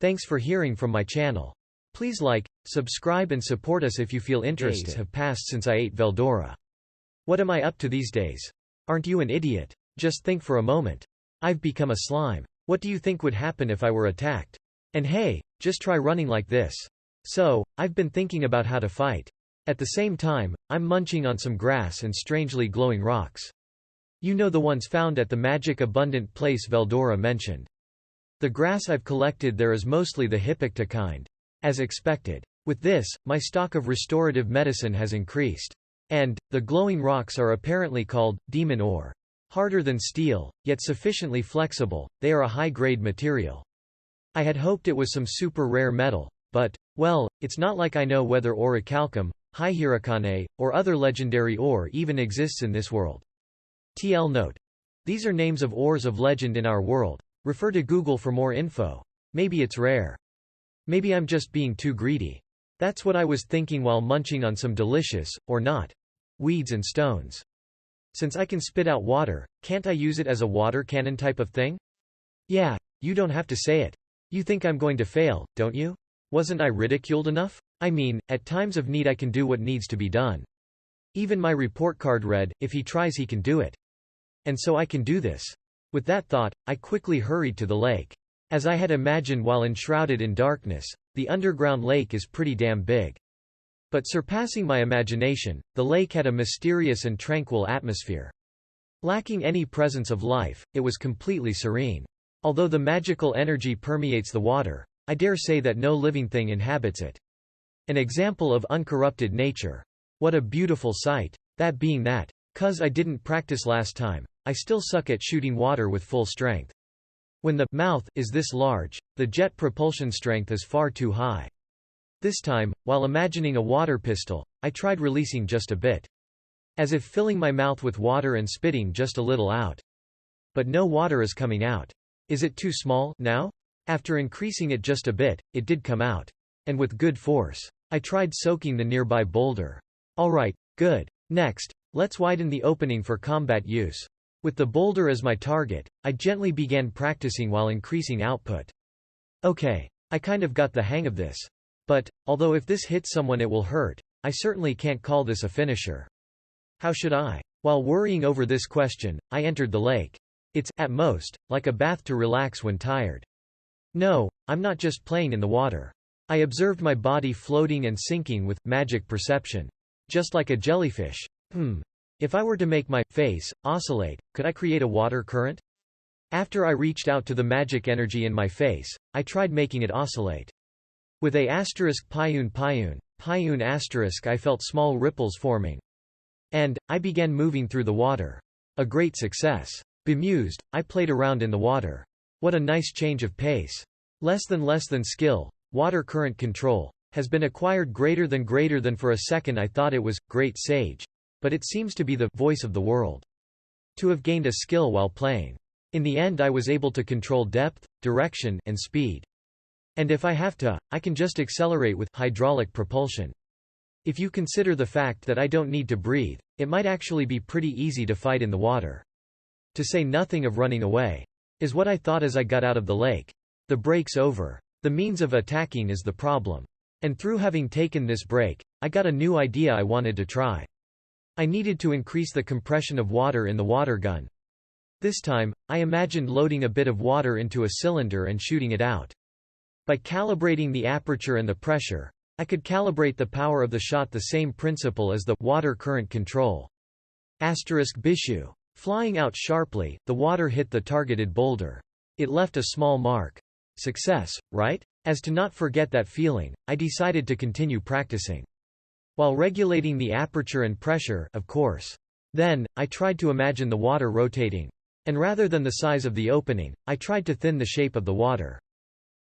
Thanks for hearing from my channel. Please like, subscribe and support us if you feel interested. Days have passed since I ate Veldora. What am I up to these days? Aren't you an idiot? Just think for a moment. I've become a slime. What do you think would happen if I were attacked? And hey, just try running like this. So, I've been thinking about how to fight. At the same time, I'm munching on some grass and strangely glowing rocks. You know, the ones found at the magic abundant place Veldora mentioned. The grass I've collected there is mostly the Hippocta kind. As expected. With this, my stock of restorative medicine has increased. And, the glowing rocks are apparently called demon ore. Harder than steel, yet sufficiently flexible, they are a high-grade material. I had hoped it was some super rare metal, but, well, it's not like I know whether orichalcum, Hyhirikane, or other legendary ore even exists in this world. TL note. These are names of ores of legend in our world. Refer to Google for more info. Maybe it's rare. Maybe I'm just being too greedy. That's what I was thinking while munching on some delicious, or not, weeds and stones. Since I can spit out water, can't I use it as a water cannon type of thing? Yeah, you don't have to say it. You think I'm going to fail, don't you? Wasn't I ridiculed enough? I mean, at times of need I can do what needs to be done. Even my report card read, if he tries he can do it. And so I can do this. With that thought, I quickly hurried to the lake. As I had imagined while enshrouded in darkness, the underground lake is pretty damn big. But surpassing my imagination, the lake had a mysterious and tranquil atmosphere. Lacking any presence of life, it was completely serene. Although the magical energy permeates the water, I dare say that no living thing inhabits it. An example of uncorrupted nature. What a beautiful sight. That being that, 'cause I didn't practice last time, I still suck at shooting water with full strength. When the mouth is this large, the jet propulsion strength is far too high. This time, while imagining a water pistol, I tried releasing just a bit. As if filling my mouth with water and spitting just a little out. But no water is coming out. Is it too small, now? After increasing it just a bit, it did come out. And with good force. I tried soaking the nearby boulder. Alright, good. Next, let's widen the opening for combat use. With the boulder as my target, I gently began practicing while increasing output. Okay, I kind of got the hang of this. But, although if this hits someone it will hurt, I certainly can't call this a finisher. How should I? While worrying over this question, I entered the lake. It's, at most, like a bath to relax when tired. No, I'm not just playing in the water. I observed my body floating and sinking with magic perception. Just like a jellyfish. If I were to make my face oscillate, could I create a water current? After I reached out to the magic energy in my face, I tried making it oscillate. With a asterisk pyun asterisk I felt small ripples forming. And, I began moving through the water. A great success. Bemused, I played around in the water. What a nice change of pace. Less than skill, water current control, has been acquired greater than for a second I thought it was, great sage. But it seems to be the voice of the world. To have gained a skill while playing. In the end I was able to control depth, direction, and speed. And if I have to, I can just accelerate with hydraulic propulsion. If you consider the fact that I don't need to breathe, it might actually be pretty easy to fight in the water. To say nothing of running away. Is what I thought as I got out of the lake. The break's over. The means of attacking is the problem. And through having taken this break, I got a new idea I wanted to try. I needed to increase the compression of water in the water gun. This time, I imagined loading a bit of water into a cylinder and shooting it out. By calibrating the aperture and the pressure, I could calibrate the power of the shot, the same principle as the water current control. Bishu. Flying out sharply, the water hit the targeted boulder. It left a small mark. Success, right? As to not forget that feeling, I decided to continue practicing. While regulating the aperture and pressure, of course. Then, I tried to imagine the water rotating. And rather than the size of the opening, I tried to thin the shape of the water.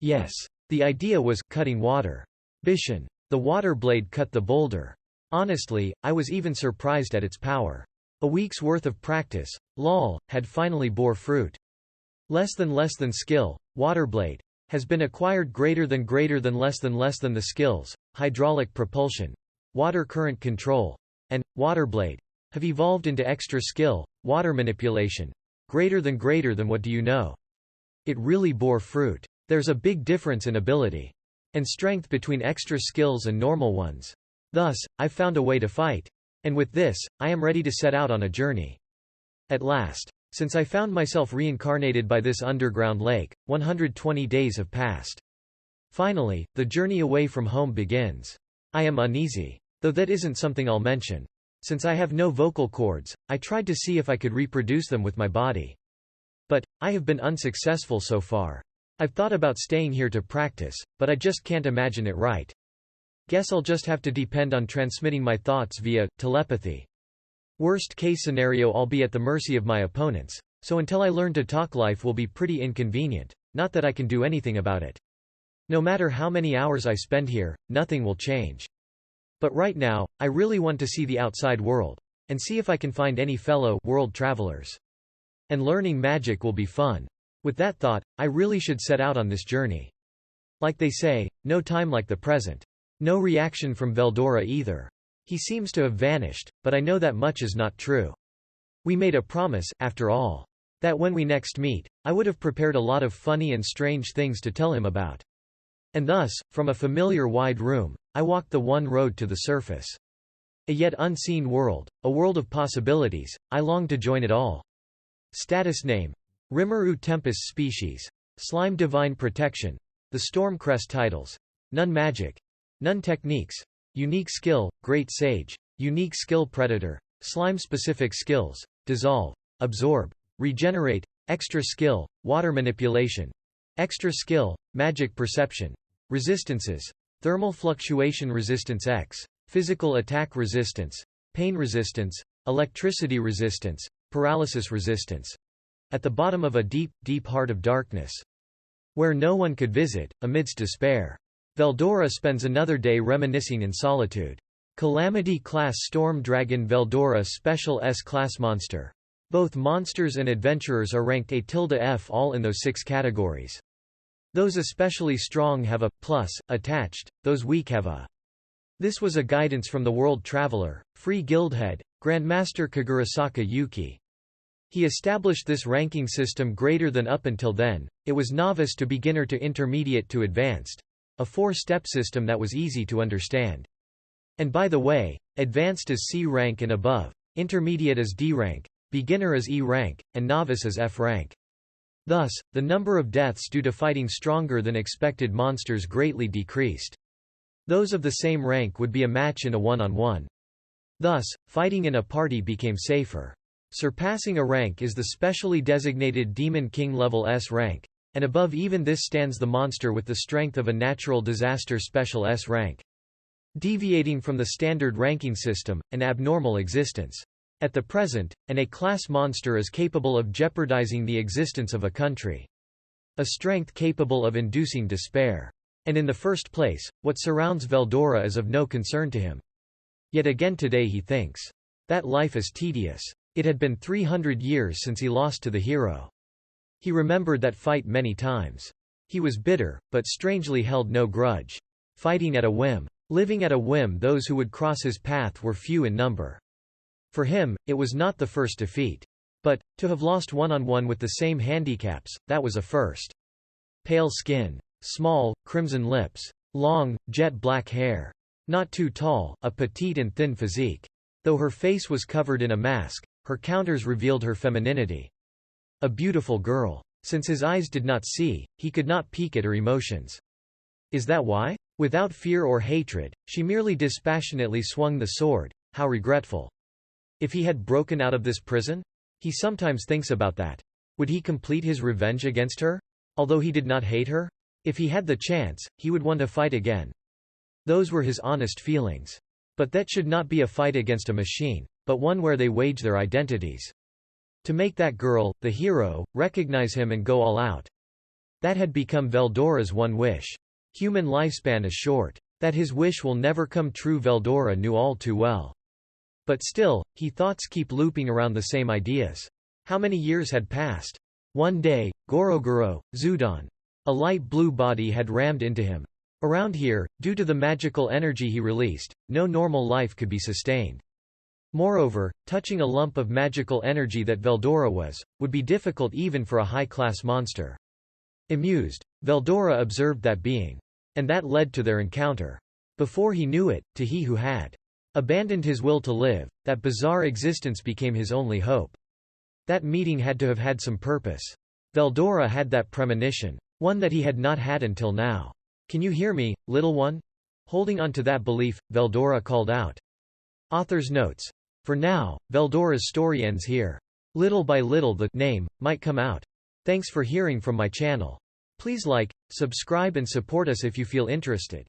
Yes. The idea was, cutting water. Bishan. The water blade cut the boulder. Honestly, I was even surprised at its power. A week's worth of practice, lol, had finally bore fruit. Less than skill, waterblade, has been acquired greater than less than the skills, hydraulic propulsion, water current control, and waterblade, have evolved into extra skill, water manipulation, greater than what do you know? It really bore fruit. There's a big difference in ability and strength between extra skills and normal ones. Thus, I've found a way to fight. And with this, I am ready to set out on a journey. At last. Since I found myself reincarnated by this underground lake, 120 days have passed. Finally, the journey away from home begins. I am uneasy. Though that isn't something I'll mention. Since I have no vocal cords, I tried to see if I could reproduce them with my body. But, I have been unsuccessful so far. I've thought about staying here to practice, but I just can't imagine it right. Guess I'll just have to depend on transmitting my thoughts via telepathy. Worst case scenario, I'll be at the mercy of my opponents, so until I learn to talk, life will be pretty inconvenient, not that I can do anything about it. No matter how many hours I spend here, nothing will change. But right now, I really want to see the outside world, and see if I can find any fellow world travelers. And learning magic will be fun. With that thought, I really should set out on this journey. Like they say, no time like the present. No reaction from Veldora either. He seems to have vanished, but I know that much is not true. We made a promise, after all, that when we next meet, I would have prepared a lot of funny and strange things to tell him about. And thus, from a familiar wide room, I walked the one road to the surface. A yet unseen world, a world of possibilities, I long to join it all. Status name: Rimuru Tempest species. Slime divine protection. The Stormcrest titles. None magic. None techniques. Unique skill, Great Sage. Unique skill, Predator. Slime-specific skills: Dissolve, Absorb, Regenerate. Extra skill, Water manipulation. Extra skill, Magic perception. Resistances: Thermal fluctuation resistance X, Physical attack resistance, Pain resistance, Electricity resistance, Paralysis resistance. At the bottom of a deep, deep heart of darkness, where no one could visit, amidst despair, Veldora spends another day reminiscing in solitude. Calamity Class Storm Dragon Veldora Special S-Class Monster. Both monsters and adventurers are ranked A-F, all in those 6 categories. Those especially strong have a plus attached, those weak have a. This was a guidance from the world traveler, Free Guildhead, Grandmaster Kagurasaka Yuki. He established this ranking system greater than up until then. It was novice to beginner to intermediate to advanced. A 4-step system that was easy to understand. And by the way, advanced is C rank and above, intermediate is D rank, beginner is E rank, and novice is F rank. Thus, the number of deaths due to fighting stronger than expected monsters greatly decreased. Those of the same rank would be a match in a one-on-one. Thus, fighting in a party became safer. Surpassing a rank is the specially designated Demon King level S rank. And above even this stands the monster with the strength of a natural disaster special S rank. Deviating from the standard ranking system, an abnormal existence. At the present, an A-class monster is capable of jeopardizing the existence of a country. A strength capable of inducing despair. And in the first place, what surrounds Veldora is of no concern to him. Yet again today he thinks that life is tedious. It had been 300 years since he lost to the hero. He remembered that fight many times. He was bitter, but strangely held no grudge. Fighting at a whim. Living at a whim, those who would cross his path were few in number. For him, it was not the first defeat. But, to have lost one-on-one with the same handicaps, that was a first. Pale skin. Small, crimson lips. Long, jet black hair. Not too tall, a petite and thin physique. Though her face was covered in a mask, her counters revealed her femininity. A beautiful girl. Since his eyes did not see, he could not peek at her emotions. Is that why? Without fear or hatred, she merely dispassionately swung the sword. How regretful. If he had broken out of this prison? He sometimes thinks about that. Would he complete his revenge against her? Although he did not hate her? If he had the chance, he would want to fight again. Those were his honest feelings. But that should not be a fight against a machine, but one where they wage their identities. To make that girl, the hero, recognize him and go all out. That had become Veldora's one wish. Human lifespan is short. That his wish will never come true Veldora knew all too well. But still, his thoughts keep looping around the same ideas. How many years had passed? One day, Gorogoro, Zudon. A light blue body had rammed into him. Around here, due to the magical energy he released, no normal life could be sustained. Moreover, touching a lump of magical energy that Veldora was, would be difficult even for a high-class monster. Amused, Veldora observed that being. And that led to their encounter. Before he knew it, to he who had abandoned his will to live, that bizarre existence became his only hope. That meeting had to have had some purpose. Veldora had that premonition. One that he had not had until now. Can you hear me, little one? Holding on to that belief, Veldora called out. Author's notes. For now, Veldora's story ends here. Little by little the name might come out. Thanks for hearing from my channel. Please like, subscribe and support us if you feel interested.